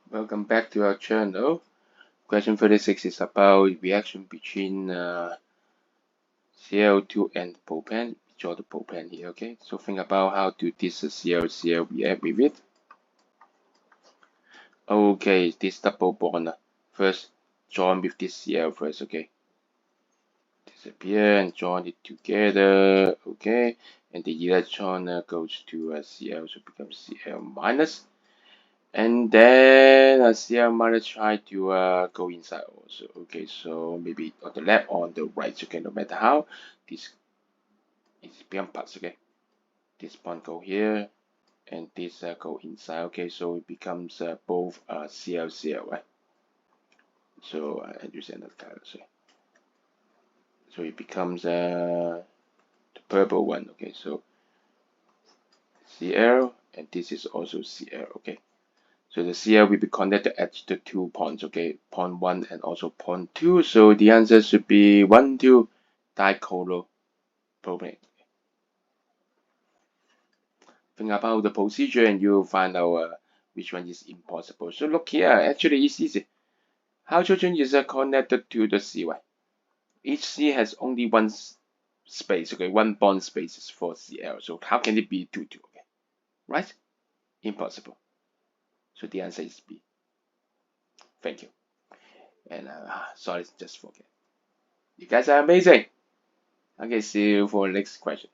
Welcome back to our channel. Question 36 is about reaction between Cl2 and propane. We draw the propane here, okay? So think about how to this ClCl react with it. Okay, this double bond. First, join with this Cl first, okay? Disappear and join it together, okay? And the electron goes to Cl, so it becomes Cl minus. And then Cl minus try to go inside also. Okay, so maybe on the left or on the right. Okay, no matter how, this is beyond parts. Okay, this one go here and this go inside. Okay, so it becomes both Cl, right? So I use another color. So it becomes the purple one. Okay, so Cl and this is also Cl. Okay. So the Cl will be connected at the 2 points, okay, point 1 and also point 2. So the answer should be 1, 2 dichloro-propane. Think about the procedure and you'll find out which one is impossible. So look here, actually it's easy. Hydrogen is connected to the C, right? Each C has only one space, okay, one bond space is for Cl. So how can it be 2, 2, okay, right? Impossible. So the answer is B. Thank you. And sorry, just forget. You guys are amazing. Okay, see you for the next question.